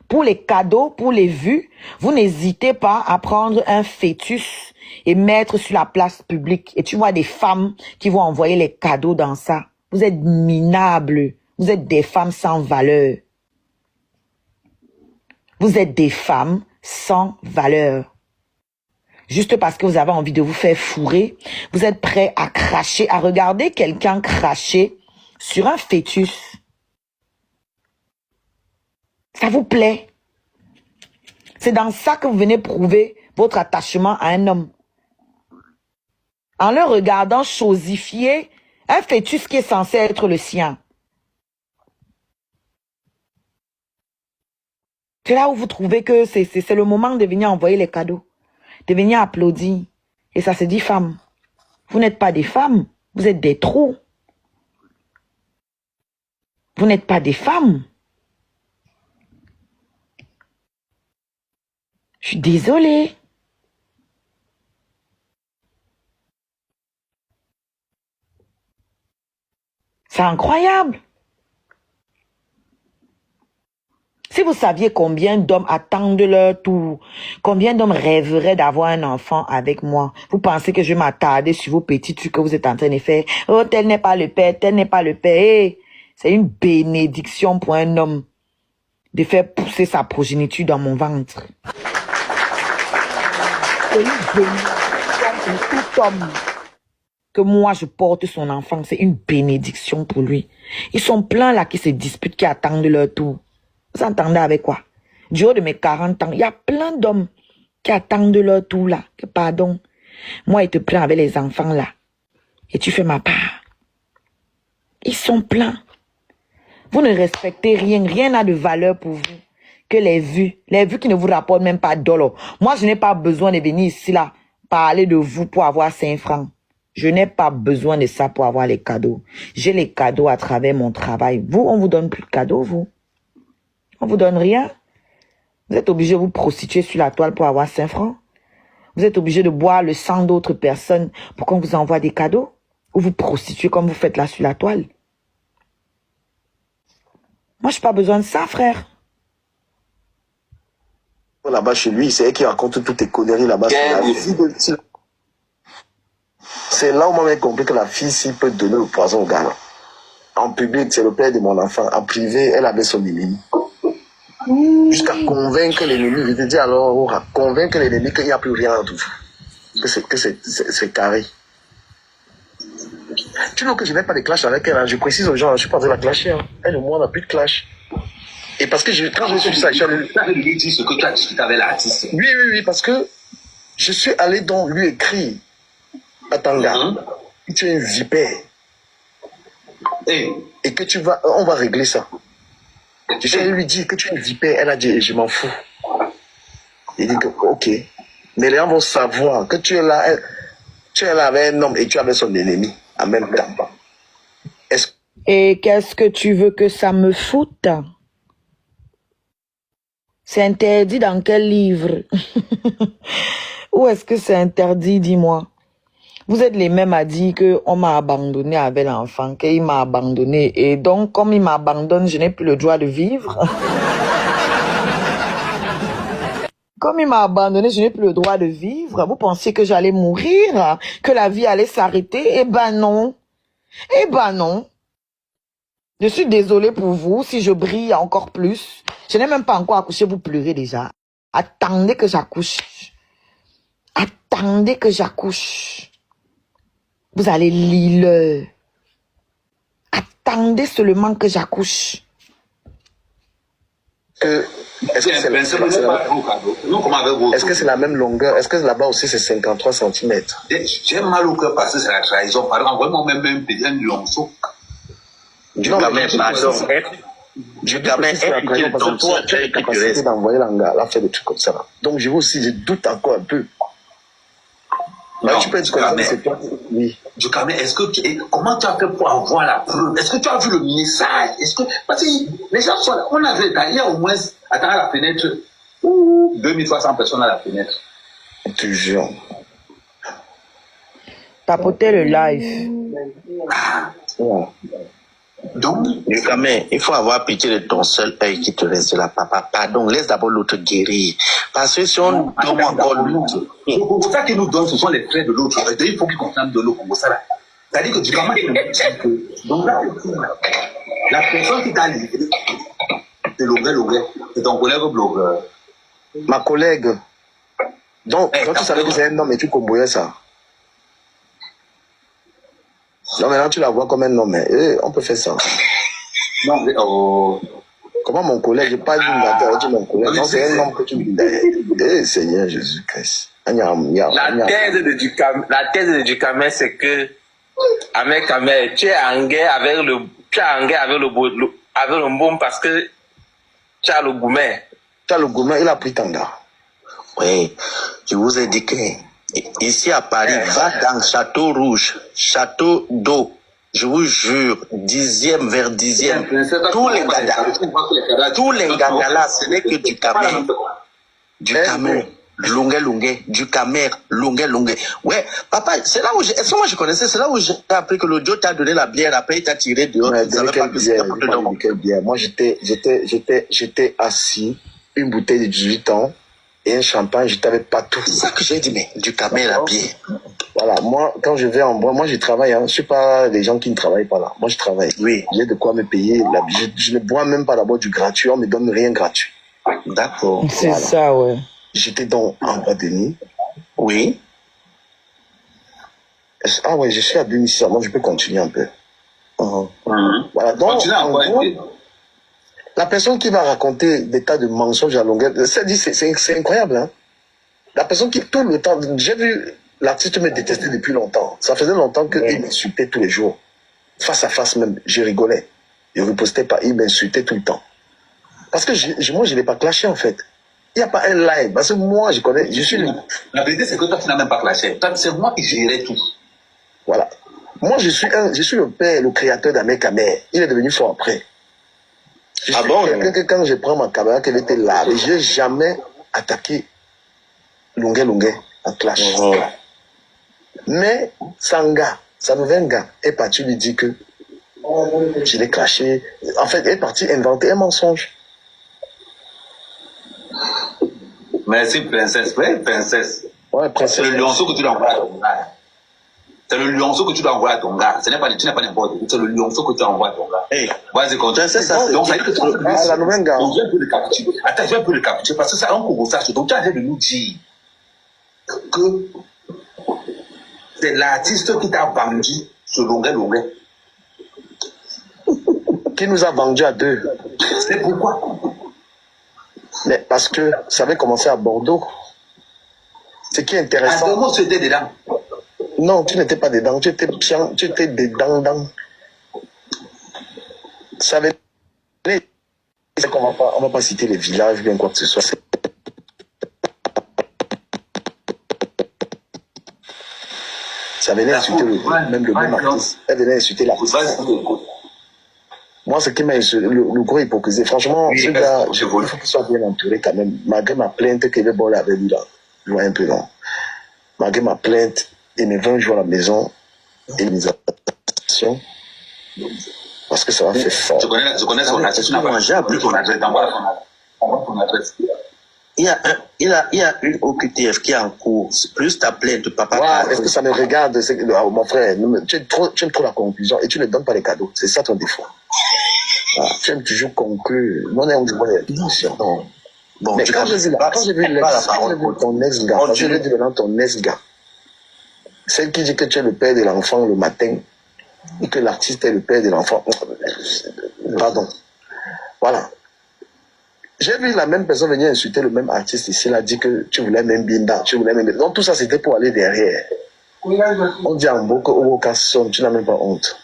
Pour les cadeaux, pour les vues, vous n'hésitez pas à prendre un fœtus et mettre sur la place publique. Et tu vois des femmes qui vont envoyer les cadeaux dans ça. Vous êtes minables. Vous êtes des femmes sans valeur. Vous êtes des femmes sans valeur. Juste parce que vous avez envie de vous faire fourrer, vous êtes prêt à cracher, à regarder quelqu'un cracher sur un fœtus. Ça vous plaît? C'est dans ça que vous venez prouver votre attachement à un homme. En le regardant chosifier un fœtus qui est censé être le sien. C'est là où vous trouvez que c'est le moment de venir envoyer les cadeaux. De venir applaudir. Et ça se dit femme. Vous n'êtes pas des femmes, vous êtes des trous. Vous n'êtes pas des femmes. Je suis désolée. C'est incroyable. Si vous saviez combien d'hommes attendent leur tour, combien d'hommes rêveraient d'avoir un enfant avec moi, vous pensez que je vais m'attarder sur vos petits trucs que vous êtes en train de faire? Oh, tel n'est pas le père, tel n'est pas le père. Hey, c'est une bénédiction pour un homme de faire pousser sa progéniture dans mon ventre. C'est une bénédiction pour tout homme. Que moi je porte son enfant, c'est une bénédiction pour lui. Ils sont pleins là qui se disputent, qui attendent leur tour. Vous entendez avec quoi? Du haut de mes 40 ans, il y a plein d'hommes qui attendent leur tour là. Que pardon. Moi, il te plaint avec les enfants là. Et tu fais ma part. Ils sont pleins. Vous ne respectez rien. Rien n'a de valeur pour vous. Que les vues. Les vues qui ne vous rapportent même pas $. Moi, je n'ai pas besoin de venir ici là parler de vous pour avoir 5 francs. Je n'ai pas besoin de ça pour avoir les cadeaux. J'ai les cadeaux à travers mon travail. Vous, on vous donne plus de cadeaux, vous. On vous donne rien. Vous êtes obligé de vous prostituer sur la toile pour avoir 5 francs. Vous êtes obligé de boire le sang d'autres personnes pour qu'on vous envoie des cadeaux. Ou vous prostituez comme vous faites là sur la toile. Moi, je n'ai pas besoin de ça, frère. Là-bas chez lui, c'est elle qui raconte toutes tes conneries là-bas. C'est là où moi j'ai compris que la fille, s'il peut donner le poison au gars. En public, c'est le père de mon enfant. En privé, elle avait son ennemi. Jusqu'à convaincre l'ennemi, je te dis alors, convaincre l'ennemi qu'il n'y a plus rien entre vous. Que c'est carré. Tu vois que je n'ai pas de clash avec elle. Hein. Je précise aux gens, je ne suis pas en train de la clasher. Hein. Elle et moi, on n'a plus de clash. Et parce que quand je suis ça, tu avais lui dit ce que tu as discuté avec l'artiste. Oui, parce que je suis allé donc lui écrire. Attends, gars, tu es une vipère. Et que tu vas, on va régler ça. J'ai lui dit que tu es une vipère. Elle a dit, je m'en fous. Il dit que, ok. Mais les gens vont savoir que tu es là avec un homme et tu es avec son ennemi en même temps. Et qu'est-ce que tu veux que ça me foute? C'est interdit dans quel livre? Où est-ce que c'est interdit, dis-moi? Vous êtes les mêmes à dire qu'on m'a abandonné avec l'enfant, qu'il m'a abandonné. Et donc, comme il m'abandonne, je n'ai plus le droit de vivre. Comme il m'a abandonné, je n'ai plus le droit de vivre. Vous pensiez que j'allais mourir? Que la vie allait s'arrêter? Eh ben non. Eh ben non. Je suis désolée pour vous si je brille encore plus. Je n'ai même pas encore accouché, vous pleurez déjà. Attendez que j'accouche. Attendez que j'accouche. Vous allez lire. Attendez seulement que j'accouche. Est-ce que c'est la même longueur? Est-ce que là-bas aussi c'est 53 cm? J'ai mal au cœur parce que c'est la trahison. Par exemple, vraiment même un petit lionceau. Non, mais pardon. Je permets parce que toi, tu as la capacité d'envoyer la faire des trucs comme ça. Donc je doute encore un peu. Non, tu peux être comme ça, c'est toi. Oui. Comment tu as fait pour avoir la preuve? Est-ce que tu as vu le message? Parce que les gens sont là. On a vu, il y a au moins, attends, à la fenêtre, 2300 personnes à la fenêtre. Toujours. Tapotez le live. Ouais. Donc, Mais il faut avoir pitié de ton seul œil qui te reste là, papa. Pardon, laisse d'abord l'autre guérir. Parce que si on donne encore l'autre. le Congo, ça qu'il nous donne, ce sont les traits de l'autre. Il faut qu'il consomme de l'eau Congo, ça là. C'est-à-dire que tu commences que. Donc là, la personne qui t'a livré, c'est Longuet, c'est ton collègue blogueur. Ma collègue. Donc tu savais que c'est un homme et tu comboyais ça. Non, maintenant tu la vois comme un homme, mais on peut faire ça. Non, mais Comment mon collègue, je parle d'une bataille, tu mon collègue. Non, c'est un homme que tu dis. Seigneur Jésus-Christ. La thèse de Ducamel, c'est que, avec Kamel, tu es en guerre avec le bon parce que tu as le gourmet. Tu as le gourmet, il a pris Tanga. Oui, je vous ai dit que ici à Paris, va dans Château Rouge, Château d'eau, je vous jure, 10e vers 10e, tous les gars là, ce n'est que du Camer, du Camer, Longuet. Ouais, papa, c'est là où est-ce que moi je connaissais, c'est là où j'ai appris que le Dieu t'a donné la bière, après il t'a tiré dehors, Ouais, tu savais pas que c'était pour te donner. bière. Moi, j'étais assis, une bouteille de 18 ans, et un champagne, je t'avais pas tout. C'est ça que j'ai dit, mais du Camer, la bière. Voilà, moi, quand je vais en bois, moi, je travaille, hein. Je suis pas des gens qui ne travaillent pas là. Moi, je travaille. Oui. J'ai de quoi me payer. Je ne bois même pas d'abord du gratuit. On me donne rien gratuit. D'accord. C'est ça, ouais. J'étais donc en bois de nuit. Oui. Ah ouais, je suis à 2006. Moi, je peux continuer un peu. Voilà, donc, continue en encore gros, un peu. la personne qui va raconter des tas de mensonges à longueur, c'est incroyable, hein. La personne qui, tout le temps, j'ai vu l'artiste me détester depuis longtemps. Ça faisait longtemps qu'il m'insultait tous les jours. Face à face même, je rigolais. Je ne ripostais pas, il m'insultait tout le temps. Parce que moi, je ne l'ai pas clashé, en fait. Il n'y a pas un live. Parce que moi, je connais, je suis... La vérité, c'est que toi, tu n'as même pas clashé. C'est moi qui gérais tout. Voilà. Moi, je suis le père, le créateur d'Ahmed Kamer. Il est devenu fort après. Je suis quelqu'un que quand je prends ma caméra, qu'elle était là, je n'ai jamais attaqué Longuet en clash. Mais Sanga, sa nouvel gars, est parti lui dire que je l'ai clashé. En fait, elle est partie inventer un mensonge. Merci, princesse. Oui, princesse. Ouais, princesse. C'est le lionceau que tu dois envoyer à ton gars. C'est le lionceau que tu dois envoyer à ton gars. Tu n'es pas n'importe qui. C'est le lionceau que tu envoies à ton gars. Hey. Vas-y, continue. Donc, ça veut dire que tu la nouvelle gars. Donc, je vais un peu le capturer. Attends, je vais un peu le capturer parce que ça, on commence à se. Donc, tu as de nous dire que c'est l'artiste qui t'a vendu ce Longuet. Qui nous a vendu à deux. C'est pourquoi? Mais parce que ça avait commencé à Bordeaux. Ce qui est intéressant. À Bordeaux, tu étais dedans. Non, tu n'étais pas dedans. Tu étais dedans. Ça avait... On va pas citer les villages, bien quoi que ce soit. Ça venait insulter même le même artiste. Elle venait insulter l'artiste. Moi, ce qui m'a insulté, le gros hypocrisie, franchement, ce gars, il faut qu'il soit bien entouré quand même. Malgré ma plainte que le bol avait lui là, je vois un peu long. Malgré ma plainte et mes 20 jours à la maison, et mes actions, parce que ça va faire fort. Je connais son adresse. Tu n'as pas plus ton adresse. Envoie ton adresse. Il y a une OQTF qui est en cours. Plus ta plainte, papa. Ouais, est-ce que ça me regarde, mon frère, tu aimes trop la conclusion et tu ne donnes pas les cadeaux. C'est ça ton défaut. Voilà, tu aimes toujours conclure. Non, non. Bon, mais quand j'ai vu ton ex-gars, quand j'ai vu devant ton ex-gars, celle qui dit que tu es le père de l'enfant le matin et que l'artiste est le père de l'enfant. Pardon. Voilà. J'ai vu la même personne venir insulter le même artiste ici, là, dit que tu voulais même Binda, tu voulais même... Donc tout ça, c'était pour aller derrière. On dit en beau que Owoka sonne, tu n'as même pas honte.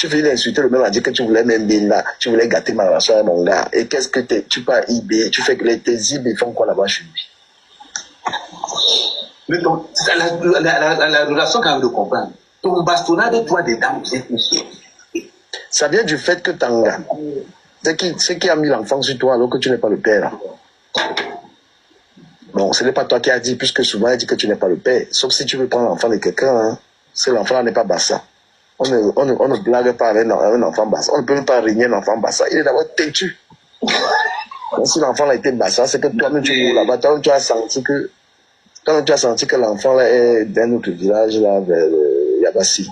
Tu venais insulter le même artiste que tu voulais même Binda, tu voulais gâter ma relation avec mon gars. Et qu'est-ce que tu pars eBay, tu fais que tes eBay font quoi là-bas chez lui? Mais donc, la relation quand même de comprendre. Ton bastonnade, toi, des dames, bien poussé. Ça vient du fait que Tanga, c'est qui a mis l'enfant sur toi alors que tu n'es pas le père. Bon, ce n'est pas toi qui as dit, puisque souvent il dit que tu n'es pas le père. Sauf si tu veux prendre l'enfant de quelqu'un, hein. Si l'enfant n'est pas Bassa. On ne blague pas avec un enfant bassa. On ne peut même pas régner un enfant bassa. Il est d'abord têtu. Donc, si l'enfant a été bassa, c'est que toi-même tu es là-bas. Toi, tu as senti que l'enfant là est d'un autre village là vers Yabassi.